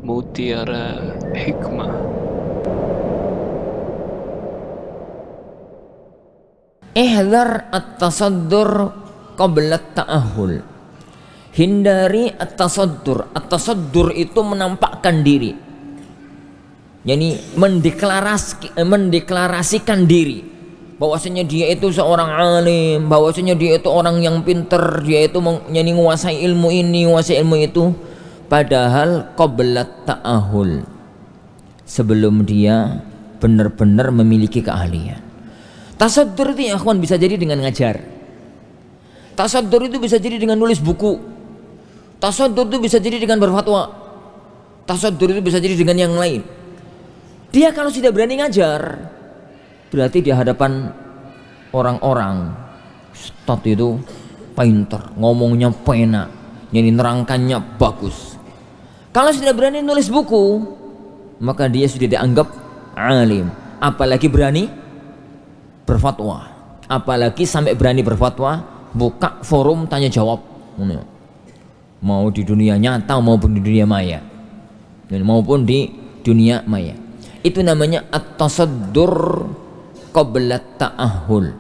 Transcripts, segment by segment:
mutiara hikmah. Ihdhar at-tasaddur qabla at-ta'ahul. Hindari at-tasaddur. At-tasaddur itu menampakkan diri, yani mendeklarasikan diri bahwasanya dia itu seorang alim, bahwasanya dia itu orang yang pinter, dia itu menguasai ilmu ini, menguasai ilmu itu, padahal qabla ta'ahul, sebelum dia benar-benar memiliki keahlian. Tasaddur itu ya akhwan bisa jadi dengan ngajar. Tasaddur itu bisa jadi dengan nulis buku. Tasaddur itu bisa jadi dengan berfatwa. Tasaddur itu bisa jadi dengan yang lain. Dia kalau sudah berani ngajar, berarti di hadapan orang-orang ustadz itu pinter, ngomongnya pena, jadi nerangkannya bagus. Kalau sudah berani nulis buku, maka dia sudah dianggap alim. Apalagi berani berfatwa, apalagi sampai berani berfatwa, buka forum tanya jawab, mau di dunia nyata maupun di dunia maya, maupun di dunia maya. Itu namanya at-tasaddur qabla ta'ahul.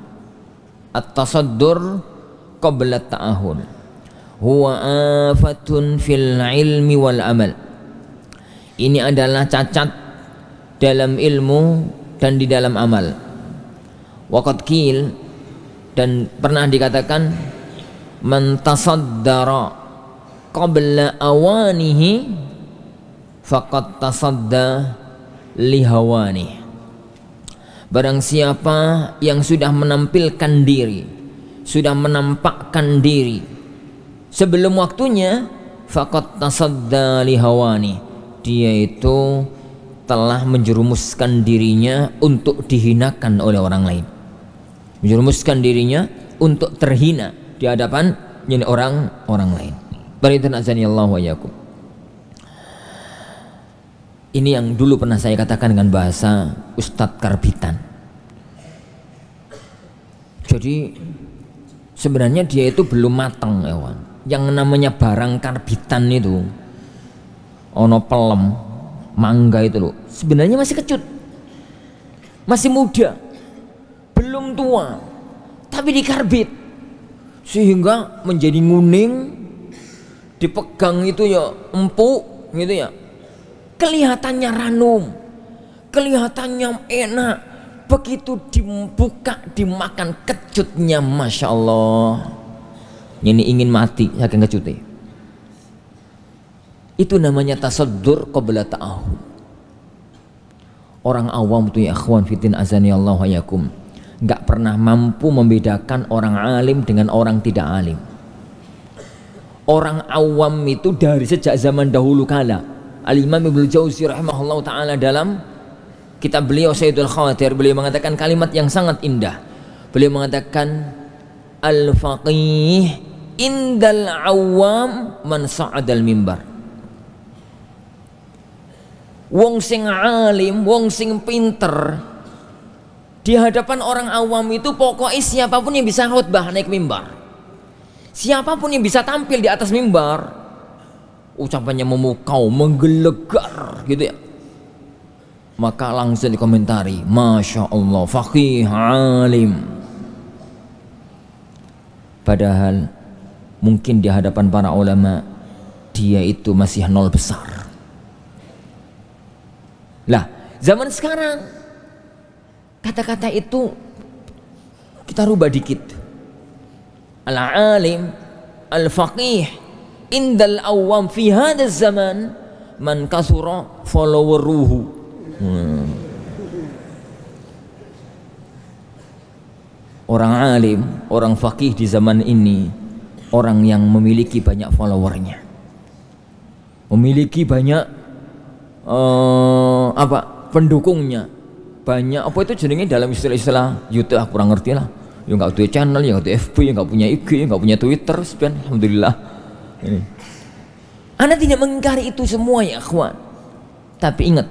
At-tasaddur qabla ta'ahul huwa afatun fil ilmi wal amal. Ini adalah cacat dalam ilmu dan di dalam amal. Waqad qil, dan pernah dikatakan, man tasaddara qabla awanihi faqad tasadda lihawani. Barang siapa yang sudah menampilkan diri, sudah menampakkan diri sebelum waktunya, faqad tasadda lihawani, dia itu telah menjerumuskan dirinya untuk dihinakan oleh orang lain, menjerumuskan dirinya untuk terhina di hadapan orang lain. Allah wa yakum. Ini yang dulu pernah saya katakan dengan bahasa Ustadz Karbitan. Jadi sebenarnya dia itu belum matang, kawan. Yang namanya barang karbitan itu, ono pelem, mangga itu loh, sebenarnya masih kecut, masih muda, belum tua, tapi dikarbit sehingga menjadi nguning, dipegang itu ya empuk gitu ya, kelihatannya ranum, kelihatannya enak. Begitu dibuka, dimakan, kecutnya masya Allah, ini ingin mati saking kecutnya. Itu namanya tasaddur qabla ta'ahul. Orang awam itu ya akhwan fitin azani Allah wa yakum, nggak pernah mampu membedakan orang alim dengan orang tidak alim. Orang awam itu dari sejak zaman dahulu kala, Al-Imam Ibnu Jauzi rahimahullah ta'ala dalam kitab beliau Sayyidul Khawatir, beliau mengatakan kalimat yang sangat indah. Beliau mengatakan al-faqih indal awam man sa'adal mimbar. Wong sing alim, wong sing pinter di hadapan orang awam itu pokoknya siapapun yang bisa khutbah naik mimbar, siapapun yang bisa tampil di atas mimbar, ucapannya memukau, menggelegar gitu ya, maka langsung dikomentari, masya Allah, faqih alim. Padahal mungkin di hadapan para ulama dia itu masih nol besar. Lah, zaman sekarang kata-kata itu kita rubah dikit. Al-alim, al-faqih indal awam fi hadha zaman man kasura followeruhu. Orang alim, orang faqih di zaman ini orang yang memiliki banyak followernya, memiliki banyak pendukungnya, banyak apa itu jenenge dalam istilah-istilah YouTube, aku kurang ngerti lah. Ya nggak punya channel, ya nggak punya FB, ya nggak punya IG, ya nggak punya Twitter, sebenarnya alhamdulillah. Ini Anda tidak mengingkari itu semua ya akhwan, tapi ingat,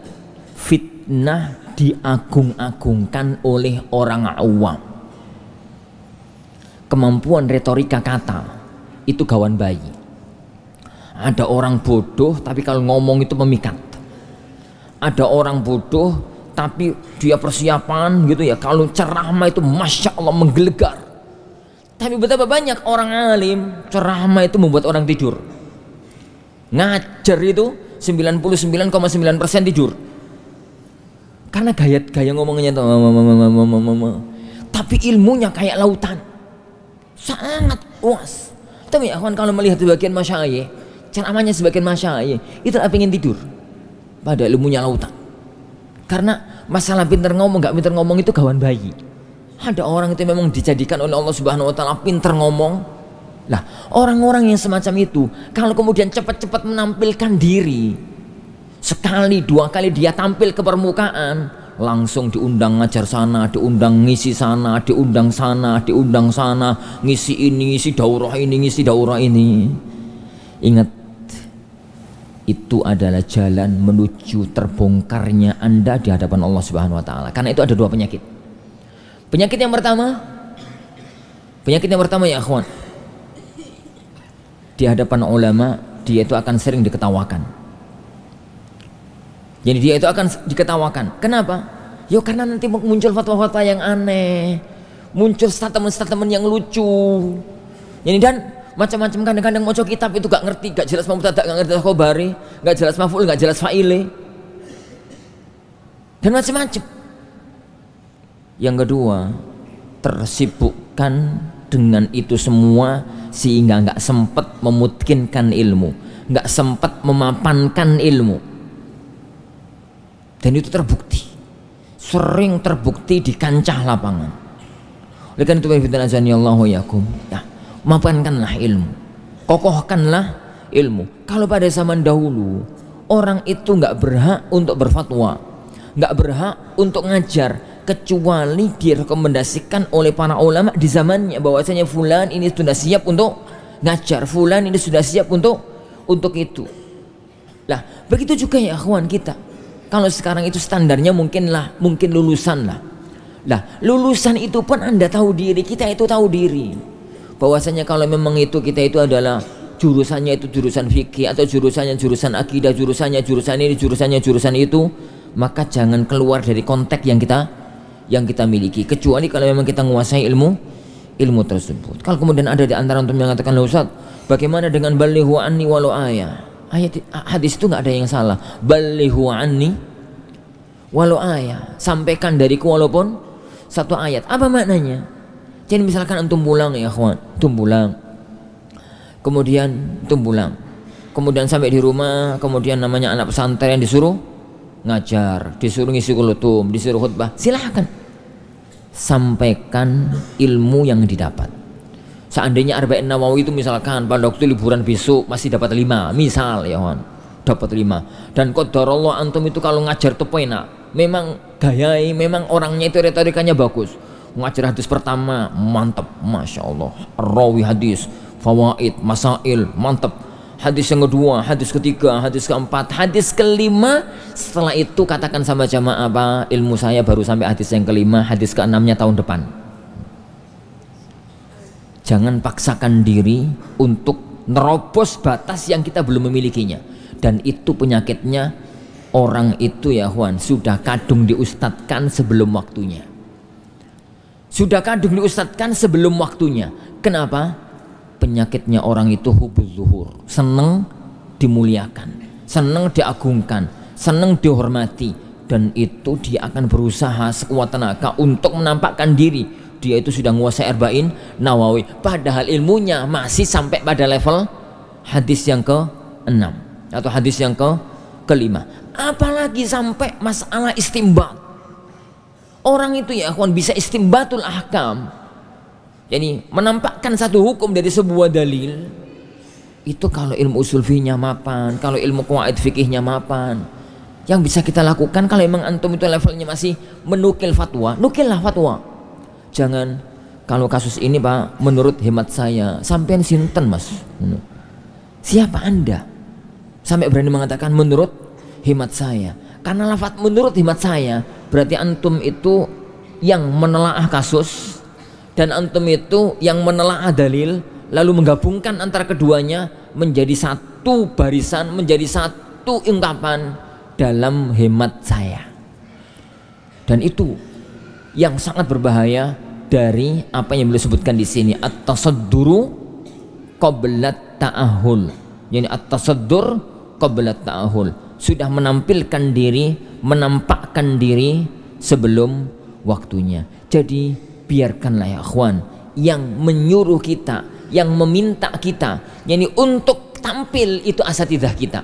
fitnah diagung-agungkan oleh orang awam. Kemampuan retorika kata itu gawan bayi. Ada orang bodoh tapi kalau ngomong itu memikat. Ada orang bodoh tapi dia persiapan gitu ya, kalau ceramah itu masya Allah menggelegar. Tapi betapa banyak orang alim ceramah itu membuat orang tidur. Ngajar itu 99,9% tidur. Karena gaya ngomongnya itu, tapi ilmunya kayak lautan, sangat luas. Tapi ya kawan, kalau melihat sebagian masyayikh, ceramahnya sebagian masyayikh itu pengen tidur, pada ilmunya lautan. Karena masalah pinter ngomong gak pinter ngomong itu kawan bayi. Ada orang itu memang dijadikan oleh Allah Subhanahu Wa Taala pinter ngomong. Lah orang-orang yang semacam itu kalau kemudian cepat-cepat menampilkan diri, sekali dua kali dia tampil ke permukaan, langsung diundang ngajar sana, diundang ngisi sana, diundang sana, diundang sana, ngisi ini, ngisi daurah ini, ngisi daurah ini. Ingat, itu adalah jalan menuju terbongkarnya Anda di hadapan Allah Subhanahu Wa Taala. Karena itu ada dua penyakit. Penyakit yang pertama ya akhwan, di hadapan ulama dia itu akan sering diketawakan. Jadi dia itu akan diketawakan. Kenapa? Ya karena nanti muncul fatwa-fatwa yang aneh, muncul statement-statement yang lucu. Jadi dan macam-macam, kadang-kadang mau kitab itu gak ngerti, gak jelas mubtada, gak ngerti khobari, gak jelas maf'ul, gak jelas fa'ile, dan macam-macam. Yang kedua, tersibukkan dengan itu semua sehingga gak sempat memutkinkan ilmu, gak sempat memapankan ilmu. Dan itu terbukti, sering terbukti di kancah lapangan. Oleh karena itu, ya, mapankanlah ilmu, kokohkanlah ilmu. Kalau pada zaman dahulu orang itu nggak berhak untuk berfatwa, nggak berhak untuk ngajar, kecuali direkomendasikan oleh para ulama di zamannya bahwasanya fulan ini sudah siap untuk ngajar, fulan ini sudah siap untuk itu. Lah begitu juga ya akhwan kita. Kalau sekarang itu standarnya mungkin lulusan lah. Lah lulusan itu pun Anda tahu diri, kita itu tahu diri. Bahwasanya kalau memang itu kita itu adalah jurusannya itu jurusan fikih atau jurusannya jurusan akidah, jurusan ini, jurusan itu, maka jangan keluar dari konteks yang kita miliki, kecuali kalau memang kita menguasai ilmu tersebut. Kalau kemudian ada di antara antum yang mengatakan, "Ustaz, bagaimana dengan balighu anni walau ayah?" Hadis itu nggak ada yang salah. Balighu anni walau ayah, sampaikan dariku walaupun satu ayat. Apa maknanya? Jadi misalkan antum pulang ya kawan, kemudian sampai di rumah, kemudian namanya anak pesantren disuruh ngajar, disuruh ngisi kulutum, disuruh khutbah, silahkan sampaikan ilmu yang didapat. Seandainya Arba'in Nawawi itu misalkan pada waktu liburan besok masih dapat 5, misal ya kawan, dapat 5, dan qadarullah antum itu kalau ngajar tuh enak, memang gayai, memang orangnya itu retorikanya bagus. Ngajar hadis pertama mantap, masya Allah, rawi hadis, fawaid, masail, mantap. Hadis yang kedua, hadis ketiga, hadis keempat, hadis kelima, setelah itu katakan sama jamaah, apa ilmu saya baru sampai hadis yang kelima, hadis keenamnya tahun depan. Jangan paksakan diri untuk nerobos batas yang kita belum memilikinya. Dan itu penyakitnya orang itu ya Juan, sudah kadung diustadkan sebelum waktunya. Sudah kadung diustadkan sebelum waktunya. Kenapa? Penyakitnya orang itu hubul zuhur, senang dimuliakan, senang diagungkan, senang dihormati, dan itu dia akan berusaha sekuat tenaga untuk menampakkan diri dia itu sudah menguasai Arba'in Nawawi, padahal ilmunya masih sampai pada level hadis yang ke-6 atau hadis yang ke-5, apalagi sampai masalah istimbat. Orang itu ya kawan bisa istimbatul ahkam, jadi menampakkan satu hukum dari sebuah dalil. Itu kalau ilmu usul fikihnya mapan, kalau ilmu qawaid fikihnya mapan. Yang bisa kita lakukan kalau memang antum itu levelnya masih menukil fatwa, nukillah fatwa. Jangan kalau kasus ini Pak, menurut hemat saya, sampean sinten Mas? Siapa Anda sampai berani mengatakan menurut hemat saya? Karena lafaz menurut hemat saya berarti antum itu yang menelaah kasus, dan antum itu yang menelaah dalil, lalu menggabungkan antara keduanya menjadi satu barisan, menjadi satu ungkapan dalam hemat saya. Dan itu yang sangat berbahaya dari apa yang beliau sebutkan di sini, at-tasadduru qabla ta'ahul. Yani at-tasaddur qabla ta'ahul, sudah menampilkan diri, menampakkan diri sebelum waktunya. Jadi biarkanlah ya akhwan, yang menyuruh kita, yang meminta kita, yani untuk tampil itu asatidzah kita.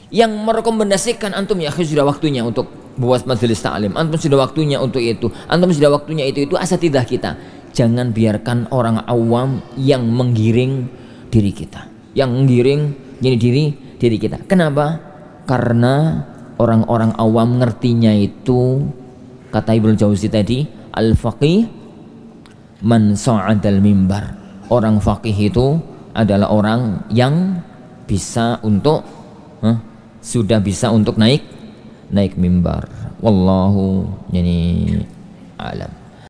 Yang merekomendasikan antum ya sudah waktunya untuk buat majelis ta'lim, antum sudah waktunya untuk itu, antum sudah waktunya itu asatidzah kita. Jangan biarkan orang awam yang menggiring diri kita, yang menggiring jadi diri kita. Kenapa? Karena orang-orang awam ngertinya itu, kata Ibnu Jauzi tadi, al-faqih man sa'adal mimbar. Orang faqih itu adalah orang yang bisa untuk sudah bisa untuk naik mimbar. Wallahu yani